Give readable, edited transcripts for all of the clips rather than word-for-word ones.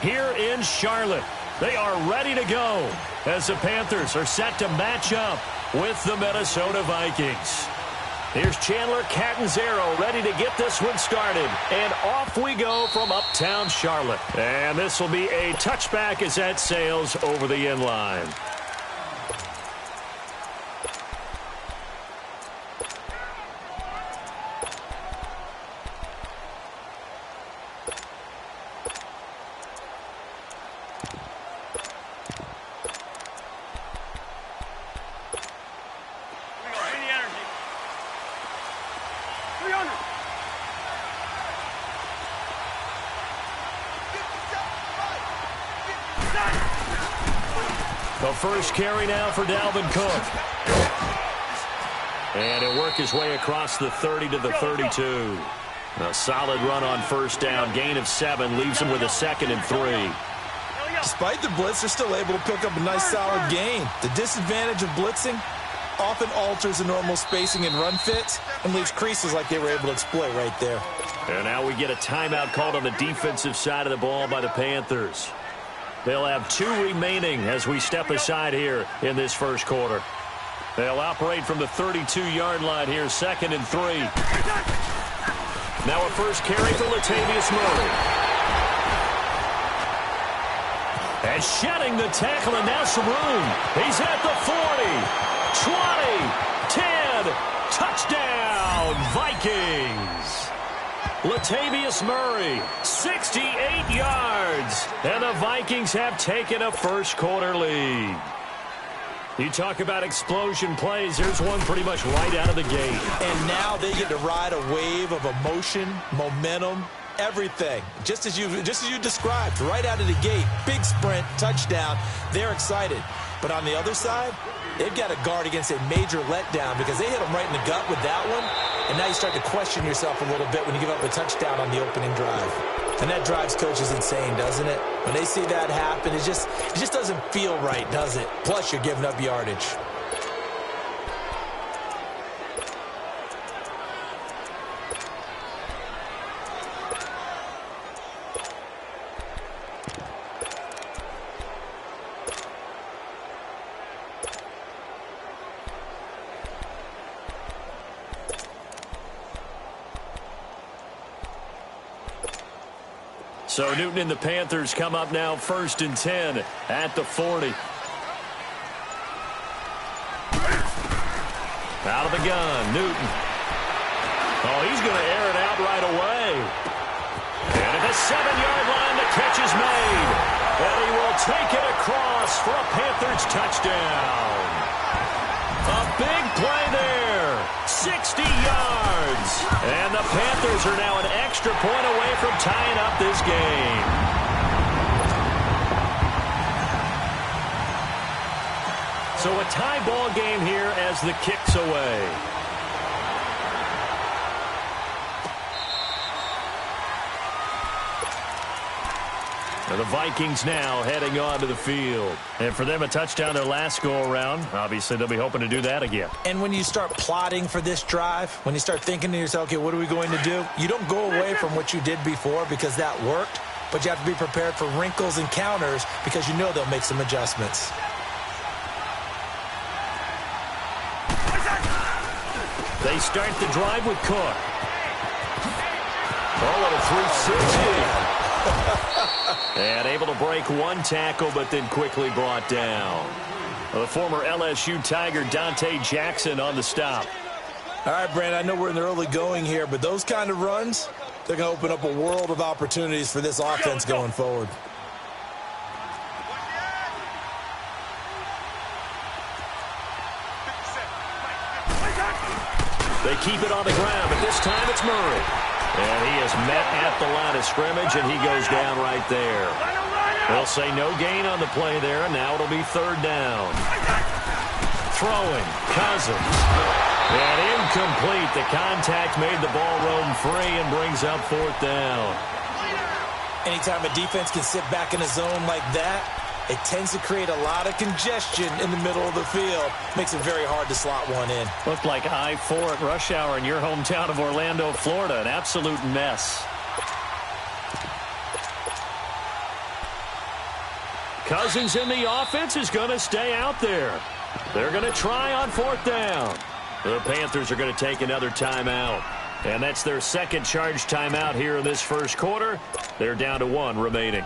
here in Charlotte. They are ready to go as the Panthers are set to match up with the Minnesota Vikings. Here's Chandler Catanzaro ready to get this one started. And off we go from uptown Charlotte. And this will be a touchback as that sails over the end line. The first carry now for Dalvin Cook. And he'll work his way across the 30 to the 32. A solid run on first down. Gain of 7 leaves him with a 2nd and 3. Despite the blitz, they're still able to pick up a nice solid gain. The disadvantage of blitzing often alters the normal spacing and run fits and leaves creases like they were able to exploit right there. And now we get a timeout called on the defensive side of the ball by the Panthers. They'll have 2 remaining as we step aside here in this first quarter. They'll operate from the 32-yard line here, 2nd and 3. Now a first carry for Latavius Murray. And shedding the tackle, and now some room. He's at the 40, 20, 10, touchdown, Vikings. Latavius Murray, 68 yards. And the Vikings have taken a first quarter lead. You talk about explosion plays. There's one pretty much right out of the gate. And now they get to ride a wave of emotion, momentum, everything. Just as you described, right out of the gate. Big sprint, touchdown. They're excited. But on the other side, they've got to guard against a major letdown because they hit them right in the gut with that one. And now you start to question yourself a little bit when you give up a touchdown on the opening drive. And that drives coaches insane, doesn't it? When they see that happen, it just doesn't feel right, does it? Plus, you're giving up yardage. So Newton and the Panthers come up now 1st and 10 at the 40. Out of the gun, Newton. Oh, he's going to air it out right away. And at the 7-yard line, the catch is made. And he will take it across for a Panthers touchdown. A big play there. 60 yards. And the Panthers are now an extra point away from tying up this game. So a tie ball game here as the kick's away. And the Vikings now heading onto the field. And for them, a touchdown their last go-around. Obviously, they'll be hoping to do that again. And when you start plotting for this drive, when you start thinking to yourself, okay, what are we going to do? You don't go away from what you did before because that worked, but you have to be prepared for wrinkles and counters because you know they'll make some adjustments. They start the drive with Cook. Oh, what a 360. And able to break one tackle, but then quickly brought down. The former LSU Tiger, Dante Jackson, on the stop. All right, Brandon, I know we're in the early going here, but those kind of runs, they're going to open up a world of opportunities for this offense going forward. They keep it on the ground, but this time it's Murray. And he is met at the line of scrimmage, and he goes down right there. They'll say no gain on the play there, and now it'll be 3rd down. Throwing, Cousins. And incomplete. The contact made the ball roam free and brings up 4th down. Anytime a defense can sit back in a zone like that, it tends to create a lot of congestion in the middle of the field. Makes it very hard to slot one in. Looked like I-4 at rush hour in your hometown of Orlando, Florida. An absolute mess. Cousins in the offense is going to stay out there. They're going to try on 4th down. The Panthers are going to take another timeout. And that's their second charge timeout here in this first quarter. They're down to 1 remaining.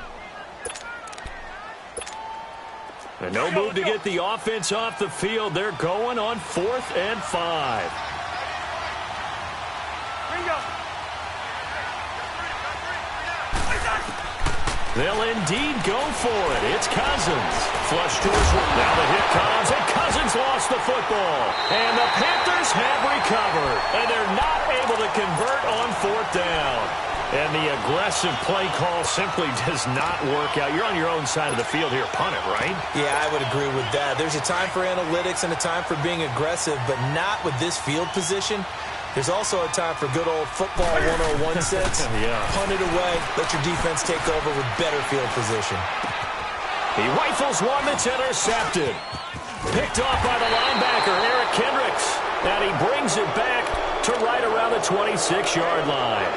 And no move to get the offense off the field. They're going on 4th and 5. They'll indeed go for it. It's Cousins. Flush towards one. Now the hit comes, and Cousins lost the football. And the Panthers have recovered. And they're not able to convert on 4th down. And the aggressive play call simply does not work out. You're on your own side of the field here. Punt it, right? Yeah, I would agree with that. There's a time for analytics and a time for being aggressive, but not with this field position. There's also a time for good old football 101 sets. Yeah. Punt it away. Let your defense take over with better field position. He rifles one that's intercepted. Picked off by the linebacker, Eric Kendricks. And he brings it back to right around the 26-yard line.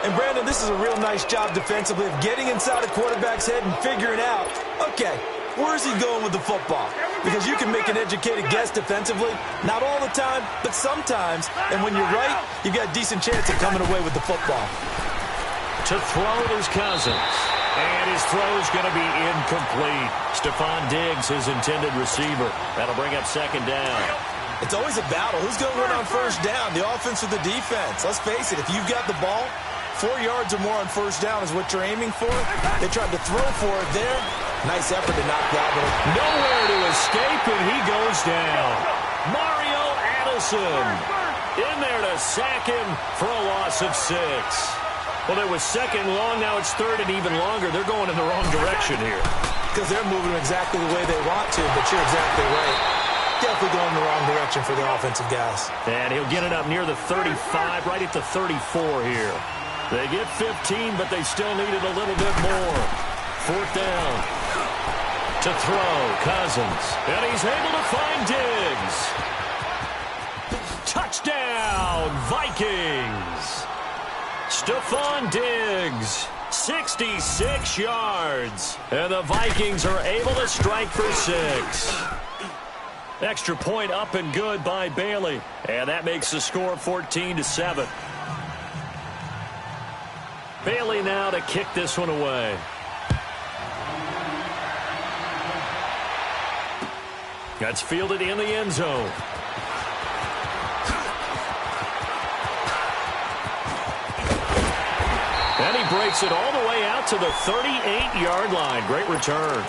And, Brandon, this is a real nice job defensively of getting inside a quarterback's head and figuring out, okay, where is he going with the football? Because you can make an educated guess defensively. Not all the time, but sometimes. And when you're right, you've got a decent chance of coming away with the football. To throw is Cousins. And his throw is going to be incomplete. Stephon Diggs, his intended receiver. That'll bring up 2nd down. It's always a battle. Who's going to win on 1st down? The offense or the defense? Let's face it, if you've got the ball, 4 yards or more on 1st down is what you're aiming for. They tried to throw for it there. Nice effort to knock that one. Nowhere to escape, and he goes down. Mario Addison in there to sack him for a loss of 6. Well, it was 2nd long. Now it's 3rd and even longer. They're going in the wrong direction here. Because they're moving exactly the way they want to, but you're exactly right. Definitely going in the wrong direction for the offensive guys. And he'll get it up near the 35, right at the 34 here. They get 15, but they still need it a little bit more. 4th down. To throw, Cousins. And he's able to find Diggs. Touchdown, Vikings. Stephon Diggs, 66 yards. And the Vikings are able to strike for 6. Extra point up and good by Bailey. And that makes the score 14-7. Bailey now to kick this one away. That's fielded in the end zone. And he breaks it all the way out to the 38-yard line. Great return.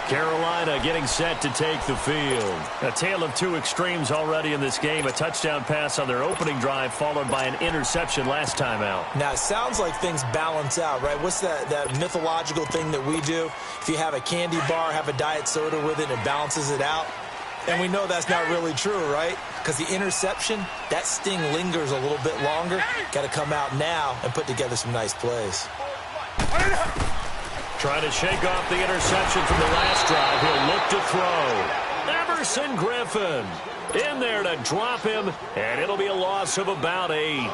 Carolina getting set to take the field. A tale of 2 extremes already in this game. A touchdown pass on their opening drive followed by an interception last time out. Now, it sounds like things balance out, right? What's that mythological thing that we do? If you have a candy bar, have a diet soda with it, it balances it out. And we know that's not really true, right? Because the interception, that sting lingers a little bit longer. Got to come out now and put together some nice plays. Trying to shake off the interception from the last drive. He'll look to throw. Everson Griffin in there to drop him, and it'll be a loss of about 8.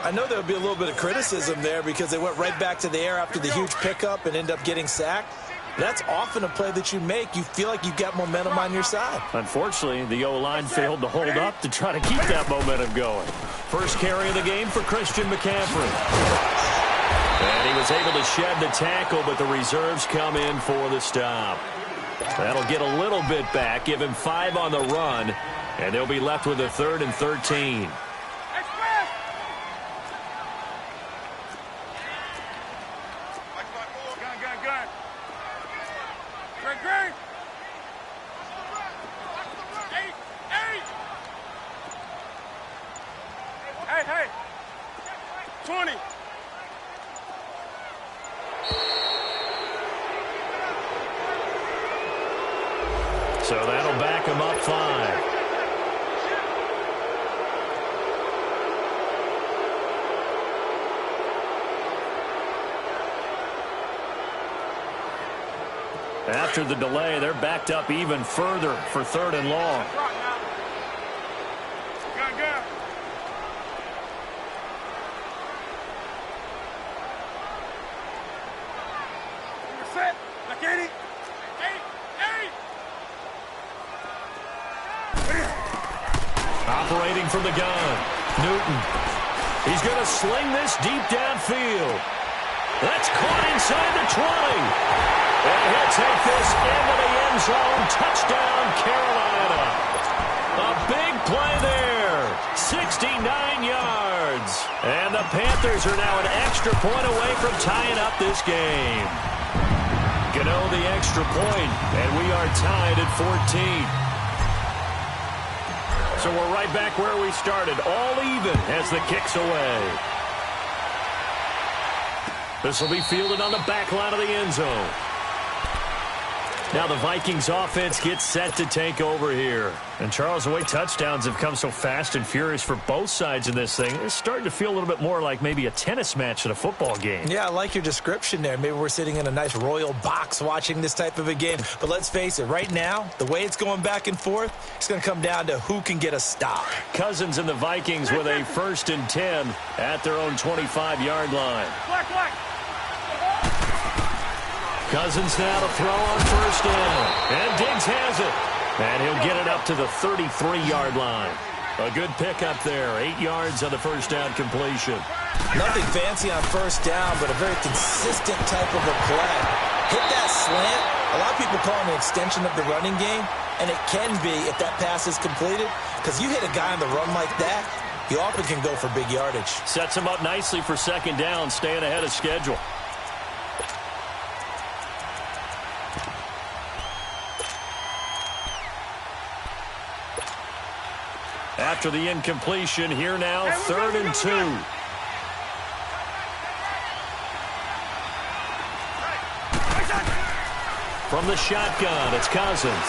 I know there'll be a little bit of criticism there because they went right back to the air after the huge pickup and end up getting sacked. That's often a play that you make. You feel like you've got momentum on your side. Unfortunately, the O-line failed to hold up to try to keep that momentum going. First carry of the game for Christian McCaffrey. And he was able to shed the tackle, but the reserves come in for the stop. That'll get a little bit back, give him 5 on the run, and they'll be left with a 3rd and 13. Hey, 20. So that'll back him up 5. After the delay, they're backed up even further for 3rd and long. Set. Look at it. operating from the gun. Newton. He's going to sling this deep downfield. That's caught inside the 20. And he'll take this into the end zone. Touchdown, Carolina. A big play there. 69 yards. And the Panthers are now an extra point away from tying up this game. Gano the extra point, and we are tied at 14. So we're right back where we started, all even as the kick's away. This will be fielded on the back line of the end zone. Now the Vikings offense gets set to take over here. And Charles, the way touchdowns have come so fast and furious for both sides in this thing, it's starting to feel a little bit more like maybe a tennis match than a football game. Yeah, I like your description there. Maybe we're sitting in a nice royal box watching this type of a game. But let's face it, right now, the way it's going back and forth, it's going to come down to who can get a stop. Cousins and the Vikings with a 1st and 10 at their own 25-yard line. Black. Cousins now to throw on 1st down. And Diggs has it. And he'll get it up to the 33-yard line. A good pickup there. 8 yards on the 1st down completion. Nothing fancy on 1st down, but a very consistent type of a play. Hit that slant. A lot of people call it an extension of the running game, and it can be if that pass is completed, because you hit a guy on the run like that, he often can go for big yardage. Sets him up nicely for 2nd down, staying ahead of schedule. After the incompletion, here now, 3rd and 2. From the shotgun, it's Cousins.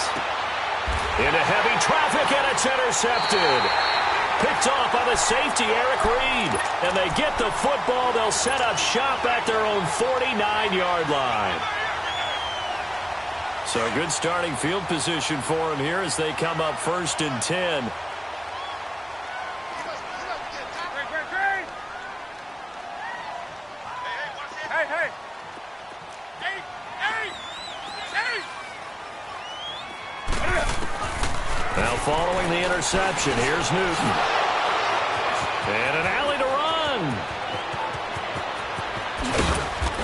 Into heavy traffic, and it's intercepted. Picked off by the safety, Eric Reed. And they get the football. They'll set up shop at their own 49-yard line. So good starting field position for them here as they come up 1st and 10. Now following the interception, here's Newton. And an alley to run.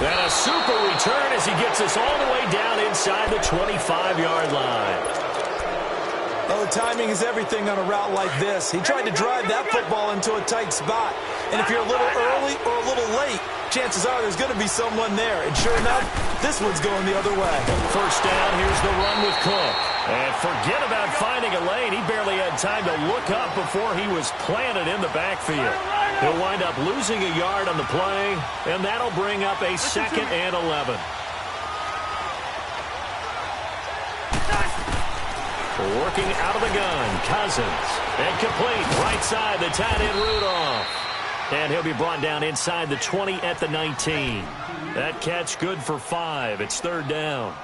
And a super return as he gets us all the way down inside the 25-yard line. Oh, timing is everything on a route like this. He tried to drive that football into a tight spot. And if you're a little early or a little late, chances are there's going to be someone there. And sure enough, this one's going the other way. 1st down, here's the run with Cook. And forget about finding a lane. He barely had time to look up before he was planted in the backfield. He'll wind up losing a yard on the play, and that'll bring up a 2nd and 11. Working out of the gun, Cousins. And complete, right side, the tight end Rudolph. And he'll be brought down inside the 20 at the 19. That catch good for 5. It's 3rd down.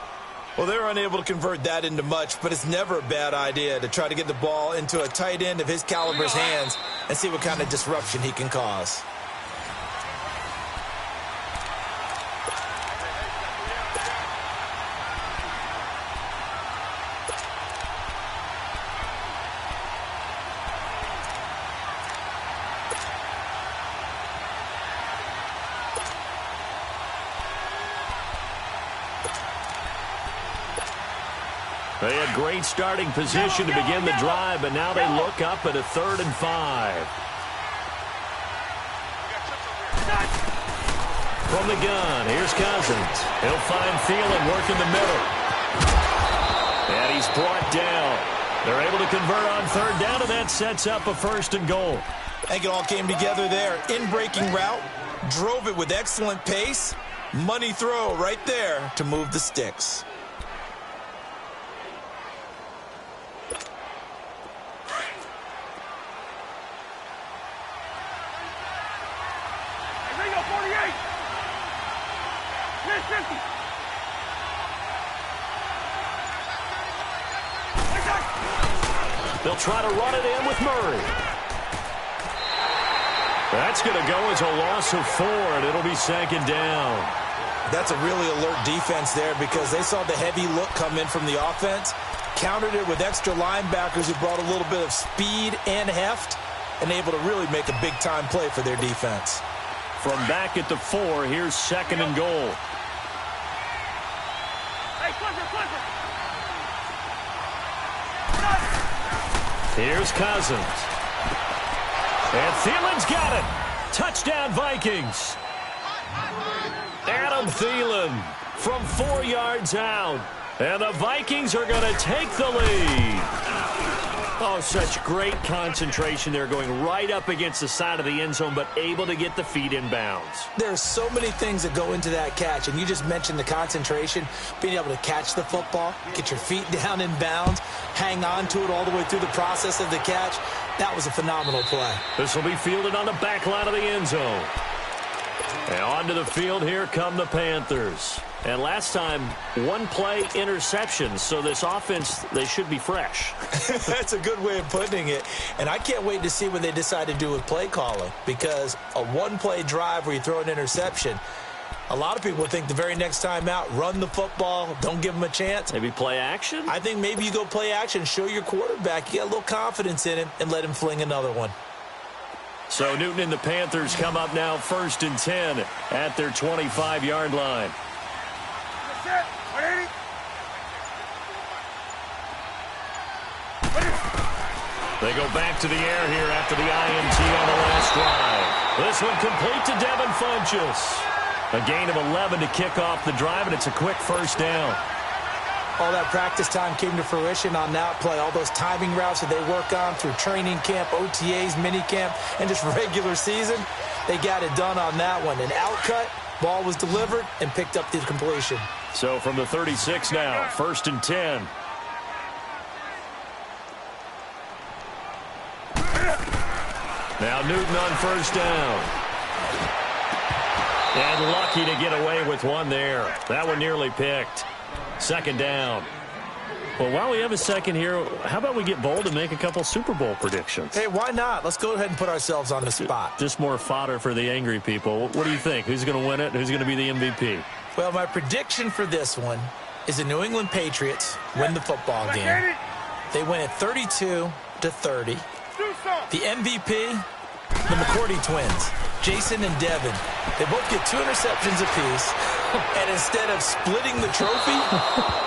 Well, they're unable to convert that into much, but it's never a bad idea to try to get the ball into a tight end of his caliber's hands and see what kind of disruption he can cause. They had great starting position to begin the drive, but now they look up at a 3rd and 5. From the gun, here's Cousins. He'll find Thielen working the middle. And he's brought down. They're able to convert on 3rd down, and that sets up a 1st and goal. I think it all came together there. In-breaking route, drove it with excellent pace. Money throw right there to move the sticks. They'll try to run it in with Murray. That's going to go as a loss of 4, and it'll be 2nd down. That's a really alert defense there because they saw the heavy look come in from the offense, countered it with extra linebackers who brought a little bit of speed and heft, and able to really make a big-time play for their defense. From back at the 4, here's 2nd and goal. Here's Cousins. And Thielen's got it. Touchdown, Vikings. Adam Thielen from 4 yards out. And the Vikings are going to take the lead. Oh, such great concentration there, going right up against the side of the end zone, but able to get the feet in bounds. There's so many things that go into that catch, and you just mentioned the concentration, being able to catch the football, get your feet down in bounds, hang on to it all the way through the process of the catch. That was a phenomenal play. This will be fielded on the back line of the end zone. And onto the field, here come the Panthers. And last time, 1 play interception, so this offense, they should be fresh. That's a good way of putting it. And I can't wait to see what they decide to do with play calling, because a 1-play drive where you throw an interception, a lot of people think the very next time out, run the football, don't give them a chance. Maybe play action? I think maybe you go play action, show your quarterback, you got a little confidence in him, and let him fling another one. So Newton and the Panthers come up now 1st and 10 at their 25-yard line. They go back to the air here after the INT on the last drive. This one complete to Devin Funchess. A gain of 11 to kick off the drive, and it's a quick 1st down. All that practice time came to fruition on that play. All those timing routes that they work on through training camp, OTAs, minicamp, and just regular season, they got it done on that one. An outcut, ball was delivered, and picked up the completion. So from the 36 now, 1st and 10. Now Newton on 1st down. And lucky to get away with one there. That one nearly picked. 2nd down. Well, while we have a second here, how about we get bold and make a couple Super Bowl predictions? Hey, why not? Let's go ahead and put ourselves on the spot. Just more fodder for the angry people. What do you think? Who's going to win it? Who's going to be the MVP? Well, my prediction for this one is the New England Patriots win the football game. They win it 32-30. The MVP, the McCourty twins, Jason and Devin. They both get 2 interceptions apiece. And instead of splitting the trophy,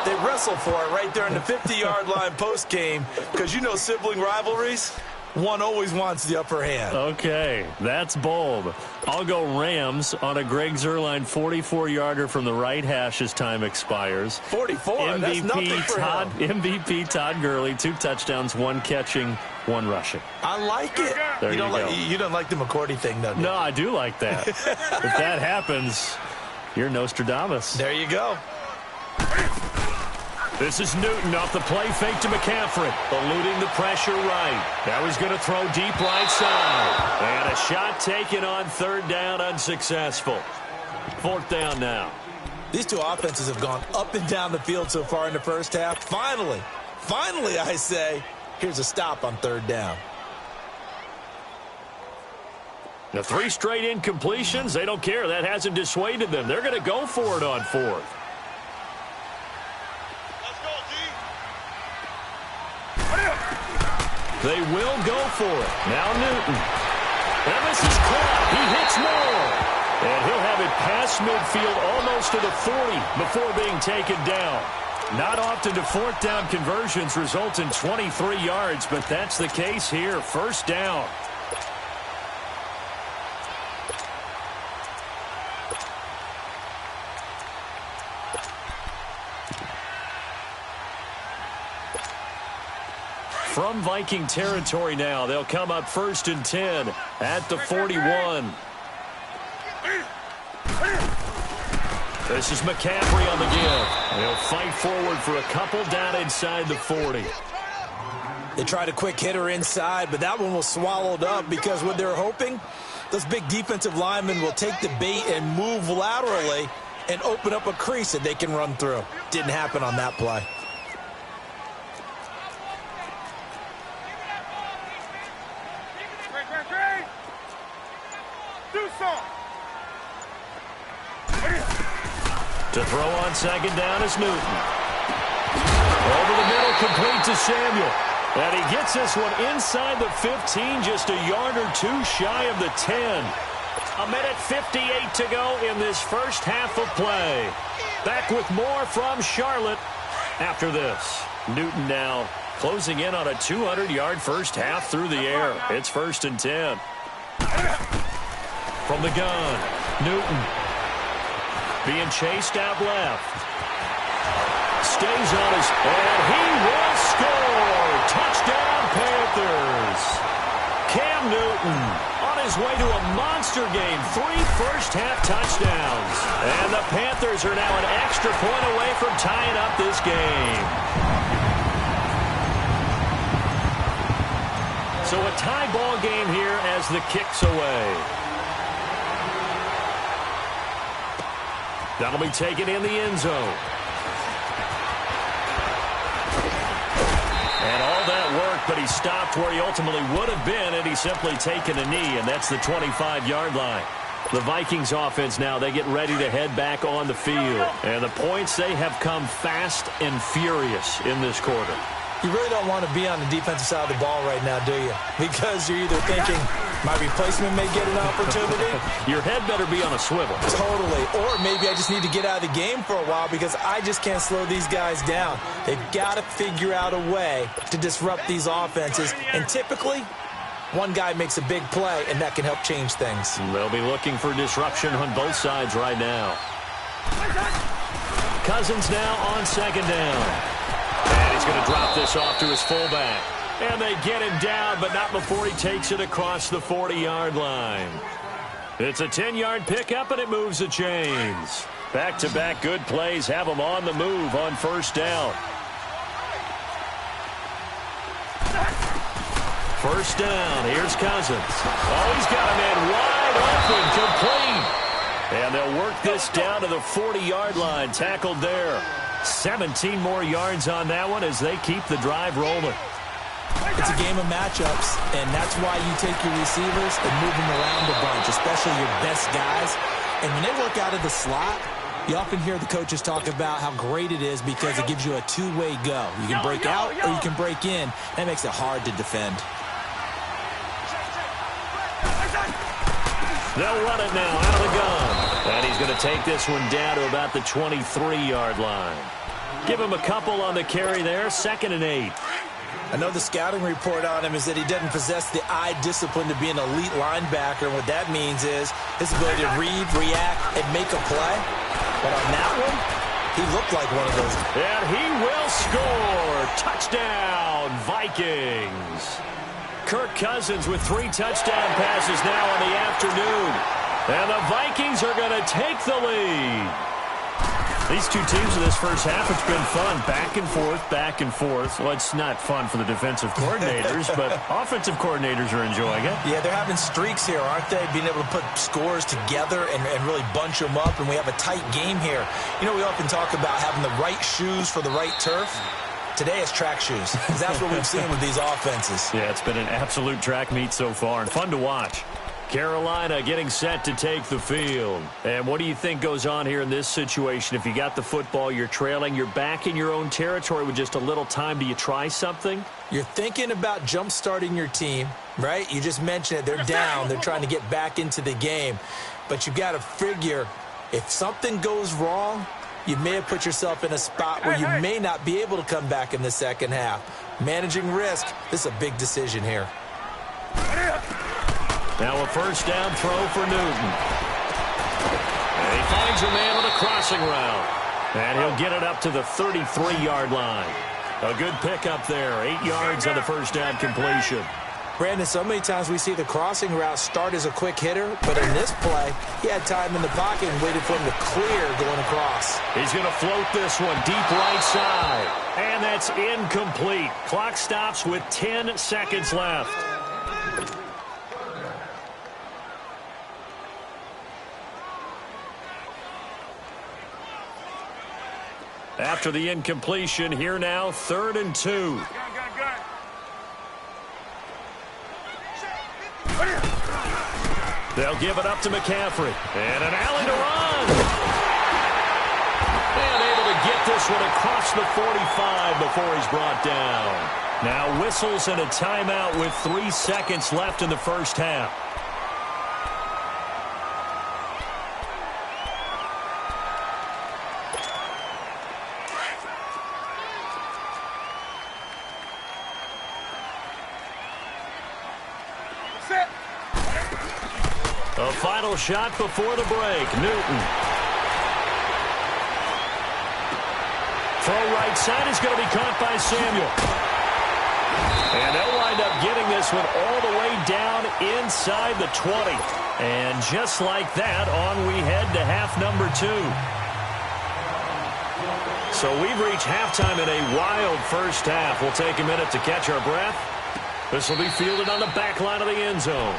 they wrestle for it right there in the 50-yard line post-game. Because you know sibling rivalries, one always wants the upper hand. Okay, that's bold. I'll go Rams on a Greg Zuerlein 44-yarder from the right hash as time expires. 44, that's nothing for him. MVP Todd Gurley, 2 touchdowns, 1 catching, 1 rushing. I like it. There you go. You don't like the McCourty thing, though, do you? No, I do like that. If that happens, you're Nostradamus. There you go. This is Newton off the play fake to McCaffrey. Eluding the pressure right. Now he's going to throw deep right side. And a shot taken on 3rd down, unsuccessful. 4th down now. These two offenses have gone up and down the field so far in the 1st half. Finally, I say, here's a stop on 3rd down. The 3 straight incompletions, they don't care. That hasn't dissuaded them. They're going to go for it on 4th. They will go for it. Now Newton. And this is caught. He hits more. And he'll have it past midfield almost to the 40 before being taken down. Not often do 4th down conversions result in 23 yards, but that's the case here. 1st down. From Viking territory now, they'll come up 1st and 10 at the 41. This is McCaffrey on the give. They'll fight forward for a couple down inside the 40. They tried a quick hitter inside, but that one was swallowed up because what they're hoping, those big defensive linemen will take the bait and move laterally and open up a crease that they can run through. Didn't happen on that play. To throw on 2nd down is Newton. Over the middle, complete to Samuel. And he gets this one inside the 15, just a yard or two shy of the 10. 1:58 to go in this first half of play. Back with more from Charlotte after this. Newton now closing in on a 200-yard first half through the air. It's 1st and 10. From the gun, Newton being chased out left. Stays on his, and he will score. Touchdown, Panthers. Cam Newton on his way to a monster game. 3 first-half touchdowns. And the Panthers are now an extra point away from tying up this game. So a tie ball game here as the kick's away. That'll be taken in the end zone. And all that work, but he stopped where he ultimately would have been, and he's simply taken a knee, and that's the 25-yard line. The Vikings offense now, they get ready to head back on the field. And the points, they have come fast and furious in this quarter. You really don't want to be on the defensive side of the ball right now, do you? Because you're either thinking, my replacement may get an opportunity. Your head better be on a swivel. Totally. Or maybe I just need to get out of the game for a while because I just can't slow these guys down. They've got to figure out a way to disrupt these offenses. And typically, one guy makes a big play, and that can help change things. They'll be looking for disruption on both sides right now. Cousins now on 2nd down. And he's going to drop this off to his fullback. And they get him down, but not before he takes it across the 40-yard line. It's a 10-yard pickup, and it moves the chains. Back-to-back good plays have him on the move on 1st down. 1st down. Here's Cousins. Oh, he's got a man wide open, complete. And they'll work this down to the 40-yard line. Tackled there. 17 more yards on that one as they keep the drive rolling. It's a game of matchups, and that's why you take your receivers and move them around a bunch, especially your best guys. And when they work out of the slot, you often hear the coaches talk about how great it is because it gives you a two-way go. You can break out or you can break in. That makes it hard to defend. They'll run it now out of the gun. And he's going to take this one down to about the 23-yard line. Give him a couple on the carry there. 2nd and 8. I know the scouting report on him is that he doesn't possess the eye discipline to be an elite linebacker. And what that means is his ability to read, react, and make a play. But on that one, he looked like one of those. And he will score. Touchdown, Vikings. Kirk Cousins with 3 touchdown passes now on the afternoon. And the Vikings are going to take the lead. These two teams in this first half, it's been fun. Back and forth, back and forth. Well, it's not fun for the defensive coordinators, but offensive coordinators are enjoying it. Yeah, they're having streaks here, aren't they? Being able to put scores together and really bunch them up, and we have a tight game here. You know, we often talk about having the right shoes for the right turf. Today it's track shoes. That's what we've seen with these offenses. Yeah, it's been an absolute track meet so far and fun to watch. Carolina getting set to take the field. And what do you think goes on here in this situation? If you got the football, you're trailing, you're back in your own territory with just a little time. Do you try something? You're thinking about jump-starting your team, right? You just mentioned it. They're down. They're trying to get back into the game. But you've got to figure if something goes wrong, you may have put yourself in a spot where you may not be able to come back in the second half. Managing risk, this is a big decision here. Now a 1st down throw for Newton. And he finds a man on a crossing route. And he'll get it up to the 33-yard line. A good pickup there. 8 yards on the 1st down completion. Brandon, so many times we see the crossing route start as a quick hitter, but in this play, he had time in the pocket and waited for him to clear going across. He's going to float this one deep right side. And that's incomplete. Clock stops with 10 seconds left. After the incompletion, here now, 3rd and 2. They'll give it up to McCaffrey. And an alley to run. And able to get this one across the 45 before he's brought down. Now whistles and a timeout with 3 seconds left in the first half. A final shot before the break. Newton. Throw right side is going to be caught by Samuel. And they'll wind up getting this one all the way down inside the 20. And just like that, on we head to half number 2. So we've reached halftime in a wild first half. We'll take a minute to catch our breath. This will be fielded on the back line of the end zone.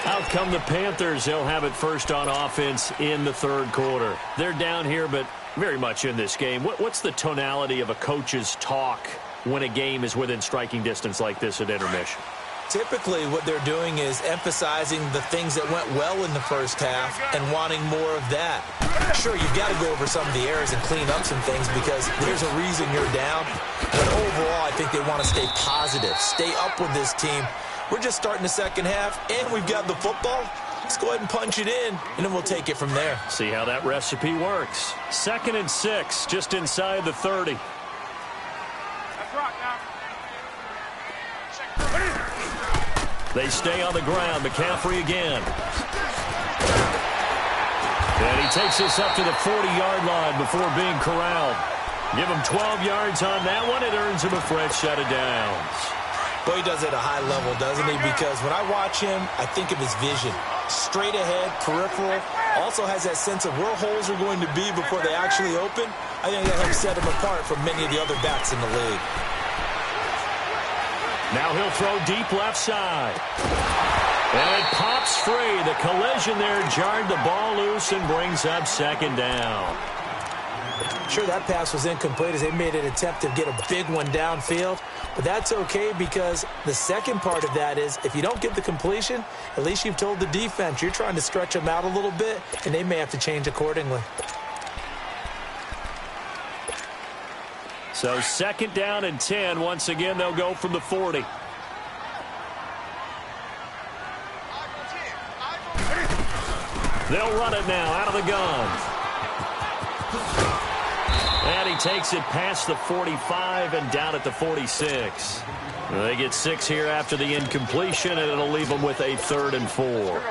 Out come the Panthers. They'll have it first on offense in the third quarter. They're down here, but very much in this game. What's the tonality of a coach's talk when a game is within striking distance like this at intermission? Typically, what they're doing is emphasizing the things that went well in the first half and wanting more of that. Sure, you've got to go over some of the errors and clean up some things because there's a reason you're down. But overall, I think they want to stay positive, stay up with this team. We're just starting the second half, and we've got the football. Let's go ahead and punch it in, and then we'll take it from there. See how that recipe works. 2nd and 6, just inside the 30. They stay on the ground. McCaffrey again. And he takes this up to the 40-yard line before being corralled. Give him 12 yards on that one. It earns him a fresh set of downs. Well, he does it at a high level, doesn't he? Because when I watch him, I think of his vision. Straight ahead, peripheral. Also has that sense of where holes are going to be before they actually open. I think that helps set him apart from many of the other backs in the league. Now he'll throw deep left side. And it pops free. The collision there jarred the ball loose and brings up 2nd down. Sure, that pass was incomplete as they made an attempt to get a big one downfield. But that's okay because the second part of that is if you don't get the completion, at least you've told the defense you're trying to stretch them out a little bit, and they may have to change accordingly. So 2nd down and 10. Once again, they'll go from the 40. They'll run it now out of the gun. And he takes it past the 45 and down at the 46. They get 6 here after the incompletion, and it'll leave them with a 3rd and 4.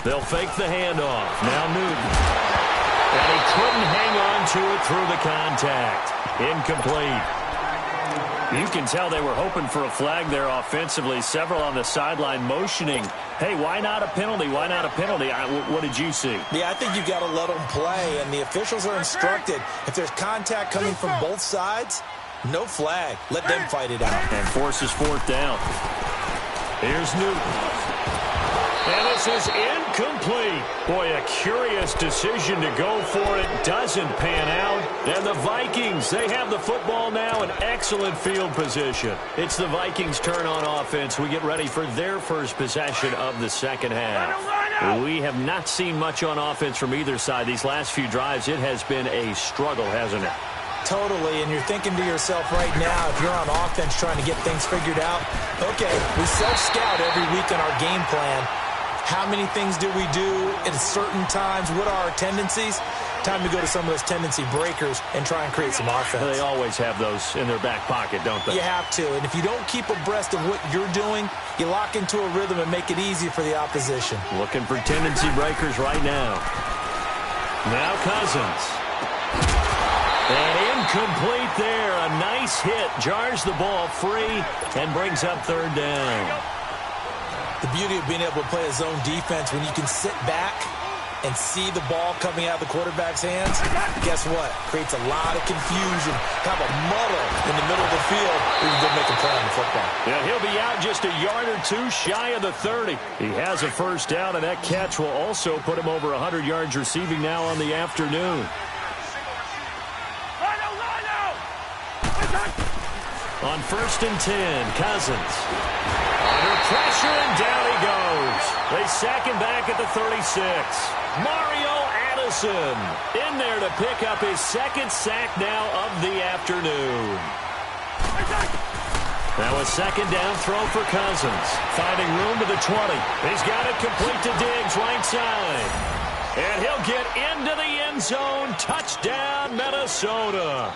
They'll fake the handoff. Now Newton. And he couldn't hang on to it through the contact. Incomplete. You can tell they were hoping for a flag there offensively. Several on the sideline motioning. Hey, why not a penalty? Why not a penalty? What did you see? Yeah, I think you've got to let them play, and the officials are instructed. If there's contact coming from both sides, no flag. Let them fight it out. And forces 4th down. Here's Newton. And this is incomplete. Boy, a curious decision to go for it. Doesn't pan out. And the Vikings, they have the football now in excellent field position. It's the Vikings' turn on offense. We get ready for their first possession of the second half. We have not seen much on offense from either side. These last few drives, it has been a struggle, hasn't it? Totally, and you're thinking to yourself right now, if you're on offense trying to get things figured out, okay, we self-scout every week in our game plan. How many things do we do at certain times? What are our tendencies? Time to go to some of those tendency breakers and try and create some offense. They always have those in their back pocket, don't they? You have to, and if you don't keep abreast of what you're doing, you lock into a rhythm and make it easy for the opposition. Looking for tendency breakers right now. Now Cousins. And incomplete there. A nice hit. Jars the ball free and brings up 3rd down. The beauty of being able to play a zone defense when you can sit back and see the ball coming out of the quarterback's hands, guess what? Creates a lot of confusion, kind of a muddle in the middle of the field. We can go make a play on the football. Yeah, he'll be out just a yard or two shy of the 30. He has a first down, and that catch will also put him over 100 yards receiving now on the afternoon. On 1st and 10, Cousins. Under pressure, and down he goes. They sack him back at the 36. Mario Addison in there to pick up his second sack now of the afternoon. Now a second down throw for Cousins. Finding room to the 20. He's got it complete to Diggs right side. And he'll get into the end zone. Touchdown, Minnesota.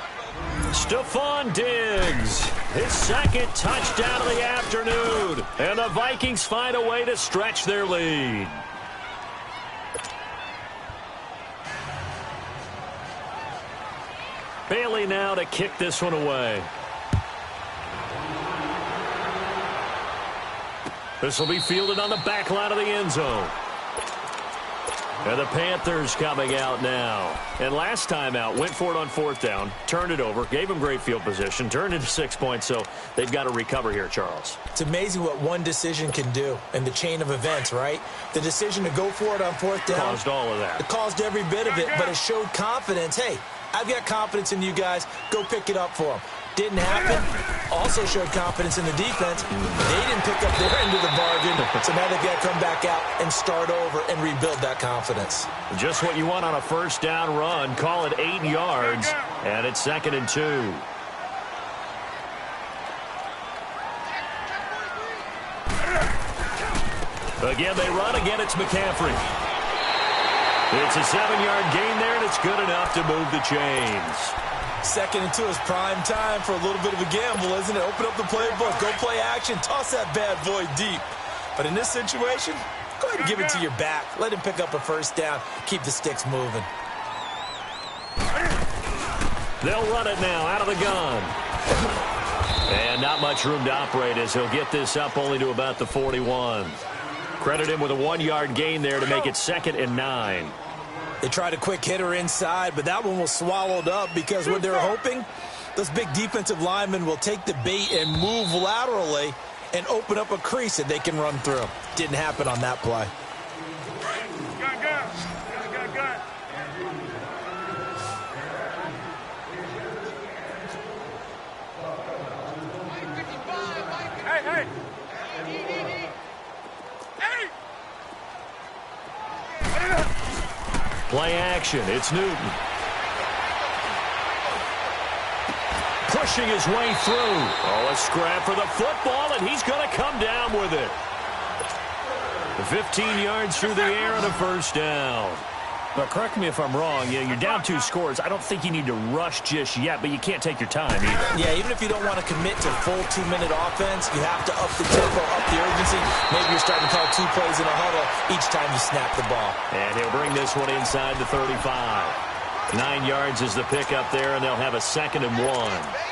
Stephon Diggs, his second touchdown of the afternoon. And the Vikings find a way to stretch their lead. Bailey now to kick this one away. This will be fielded on the back line of the end zone. And the Panthers coming out now. And last time out, went for it on 4th down, turned it over, gave them great field position, turned into 6 points, so they've got to recover here, Charles. It's amazing what one decision can do in the chain of events, right? The decision to go for it on 4th down. Caused all of that. It caused every bit of it, but it showed confidence. Hey, I've got confidence in you guys. Go pick it up for them. Didn't happen. Also showed confidence in the defense. They didn't pick up their end of the bargain, so now they've got to come back out and start over and rebuild that confidence. Just what you want on a 1st down run. Call it 8 yards, and it's 2nd and 2. Again, they run. Again, it's McCaffrey. It's a 7-yard gain there, and it's good enough to move the chains. 2nd and 2 is prime time for a little bit of a gamble, isn't it? Open up the playbook, go play action, toss that bad boy deep. But in this situation, go ahead and give it to your back. Let him pick up a 1st down, keep the sticks moving. They'll run it now out of the gun. And not much room to operate as he'll get this up only to about the 41. Credit him with a 1-yard gain there to make it 2nd and 9. They tried a quick hitter inside, but that one was swallowed up because what they're hoping, those big defensive linemen will take the bait and move laterally and open up a crease that they can run through. Didn't happen on that play. Gun. Hey. Play action. It's Newton. Pushing his way through. Oh, a scrap for the football, and he's going to come down with it. 15 yards through the air and a 1st down. But correct me if I'm wrong. You're down 2 scores. I don't think you need to rush just yet, but you can't take your time either. Yeah, even if you don't want to commit to full 2-minute offense, you have to up the tempo, up the urgency. Maybe you're starting to call 2 plays in a huddle each time you snap the ball. And he'll bring this one inside the 35. 9 yards is the pickup there, and they'll have a 2nd and 1.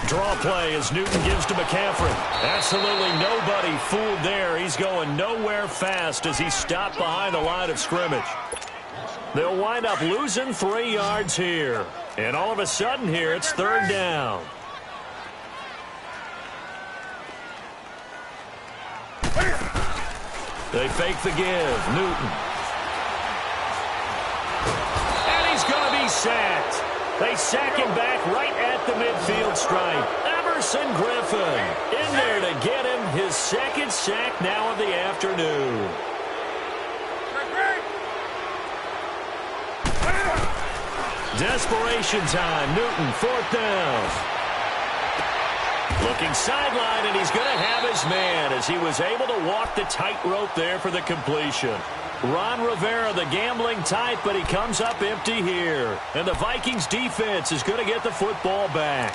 Draw play as Newton gives to McCaffrey. Absolutely nobody fooled there. He's going nowhere fast as he stopped behind the line of scrimmage. They'll wind up losing 3 yards here. And all of a sudden here, it's 3rd down. They fake the give. Newton. And he's going to be sacked. They sack him back right at the midfield stripe. Emerson Griffin in there to get him his 2nd sack now of the afternoon. Desperation time. Newton, 4th down. Looking sideline, and he's going to have his man as he was able to walk the tightrope there for the completion. Ron Rivera, the gambling type, but he comes up empty here. And the Vikings defense is going to get the football back.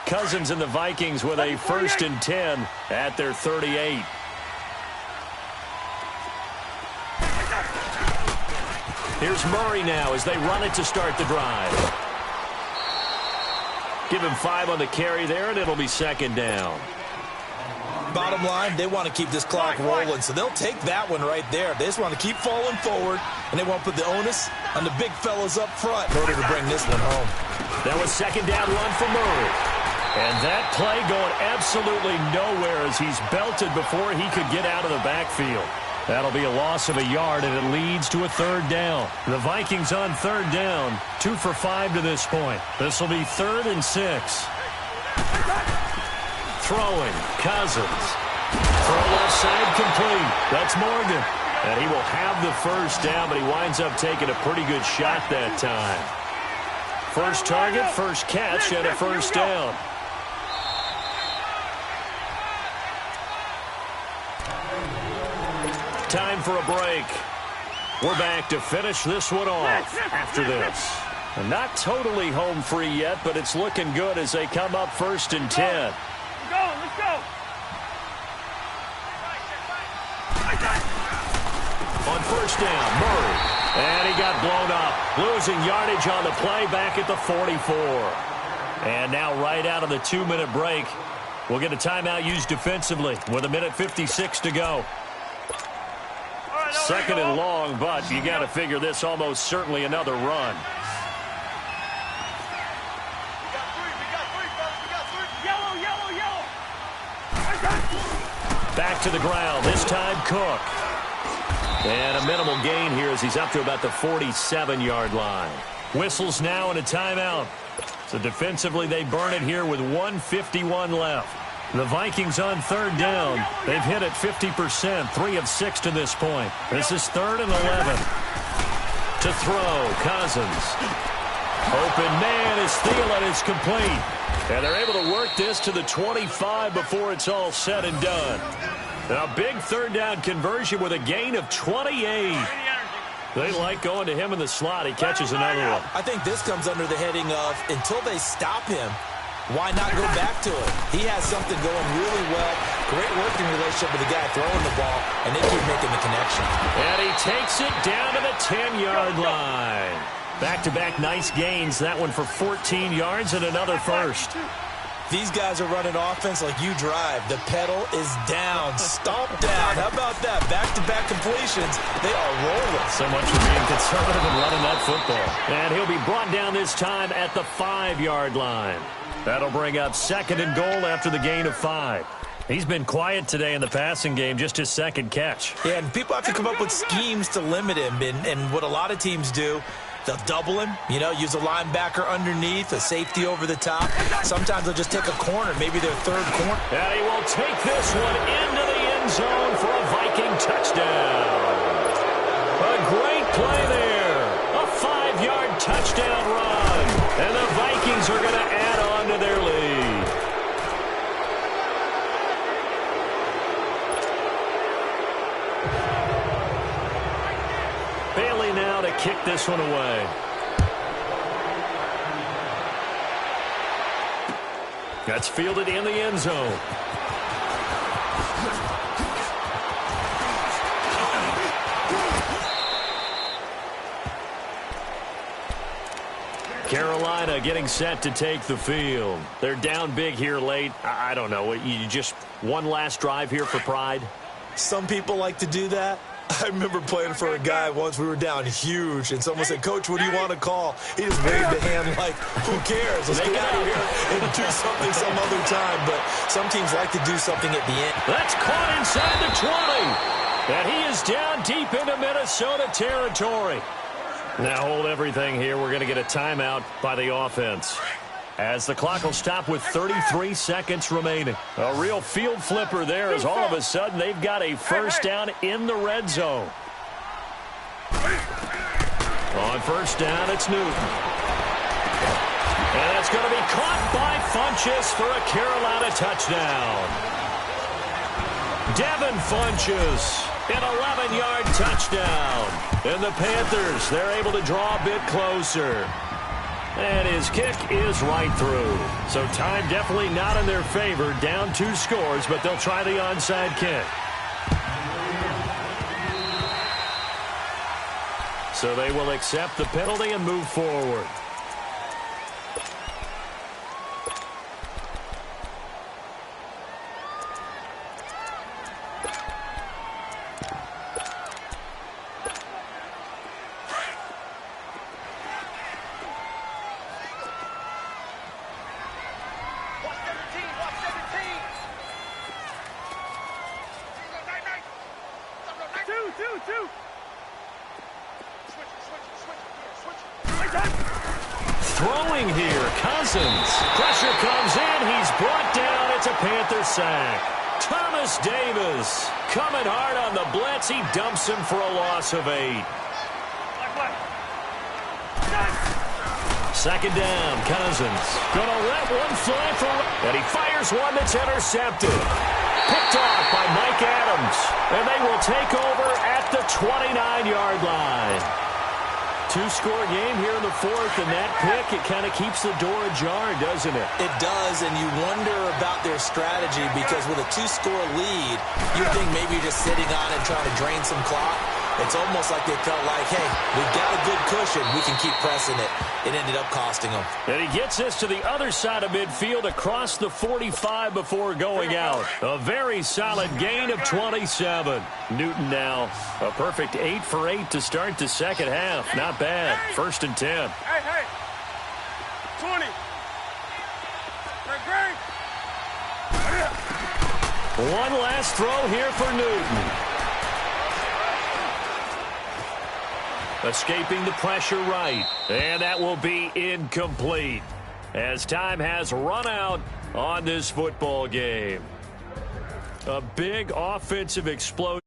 Cousins and the Vikings with a 1st and 10 at their 38. Here's Murray now as they run it to start the drive. Give him 5 on the carry there, and it'll be 2nd down. bottom line, they want to keep this clock rolling, so they'll take that one right there. They just want to keep falling forward, and they want to put the onus on the big fellas up front in order to bring this one home. That was second down run for Murray. And that play going absolutely nowhere as he's belted before he could get out of the backfield. That'll be a loss of a yard, and it leads to a third down. The Vikings on third down, 2 for 5 to this point. This will be 3rd and 6. Throwing, Cousins. Throw left side complete. That's Morgan. And he will have the first down, but he winds up taking a pretty good shot that time. First target, first catch, and a first down. Time for a break. We're back to finish this one off after this. And not totally home free yet, but it's looking good as they come up 1st and 10. Let's go. On first down, Murray. And he got blown up. Losing yardage on the play back at the 44. And now right out of the 2-minute break, we'll get a timeout used defensively with 1:56 to go. Second and long, but you got to figure this almost certainly another run. Back to the ground, this time Cook. And a minimal gain here as he's up to about the 47-yard line. Whistles now and a timeout. So defensively they burn it here with 1:51 left. The Vikings on third down. They've hit it 50%, 3 of 6 to this point. This is 3rd and 11. To throw, Cousins. Open man is Thielen, is complete. And they're able to work this to the 25 before it's all said and done. Now, big third down conversion with a gain of 28. They like going to him in the slot. He catches another one. I think this comes under the heading of until they stop him, why not go back to it? He has something going really well. Great working relationship with the guy throwing the ball, and they keep making the connection. And he takes it down to the 10-yard line. Back-to-back nice gains. That one for 14 yards and another first. These guys are running offense like you drive. The pedal is down, stomp down. How about that? Back-to-back completions. They are rolling. So much for being conservative and running that football. And he'll be brought down this time at the 5-yard line. That'll bring up 2nd and goal after the gain of 5. He's been quiet today in the passing game, just his second catch. Yeah, and people have to come up with schemes to limit him. And what a lot of teams do, they'll double him, use a linebacker underneath, a safety over the top. Sometimes they'll just take a corner, maybe their third corner. And he will take this one into the end zone for a Viking touchdown. A great play there. A 5-yard touchdown run. And the Vikings are going to add on to their lead. Bailey now to kick this one away. That's fielded in the end zone. Carolina getting set to take the field. They're down big here late. I don't know. You just one last drive here for pride? Some people like to do that. I remember playing for a guy once. We were down huge, and someone said, "Coach, what do you want to call?" He just waved a hand like, who cares? Let's get out of here and do something some other time. But some teams like to do something at the end. That's caught inside the 20. And he is down deep into Minnesota territory. Now hold everything here. We're going to get a timeout by the offense, as the clock will stop with 33 seconds remaining. A real field flipper there, as all of a sudden they've got a first down in the red zone. On first down, it's Newton. And it's going to be caught by Funchess for a Carolina touchdown. Devin Funchess, an 11-yard touchdown. And the Panthers, they're able to draw a bit closer. And his kick is right through. So time definitely not in their favor. Down 2 scores, but they'll try the onside kick. So they will accept the penalty and move forward. Two. Throwing here, Cousins. Pressure comes in. He's brought down. It's a Panther sack. Thomas Davis coming hard on the blitz. He dumps him for a loss of 8. Second down, Cousins. Gonna let one fly for... And he fires one that's intercepted. Picked off by Mike Adams. And they will take over at the 29-yard line. Two-score game here in the fourth, and that pick, it kind of keeps the door ajar, doesn't it? It does, and you wonder about their strategy because with a two-score lead, you think maybe you're just sitting on it trying to drain some clock. It's almost like they felt like, hey, we've got a good cushion. We can keep pressing it. It ended up costing them. And he gets this to the other side of midfield across the 45 before going out. A very solid gain of 27. Newton now a perfect 8 for 8 to start the second half. Not bad. First and 10. Hey. 20. Great. One last throw here for Newton. Escaping the pressure right. And that will be incomplete as time has run out on this football game. A big offensive explosion.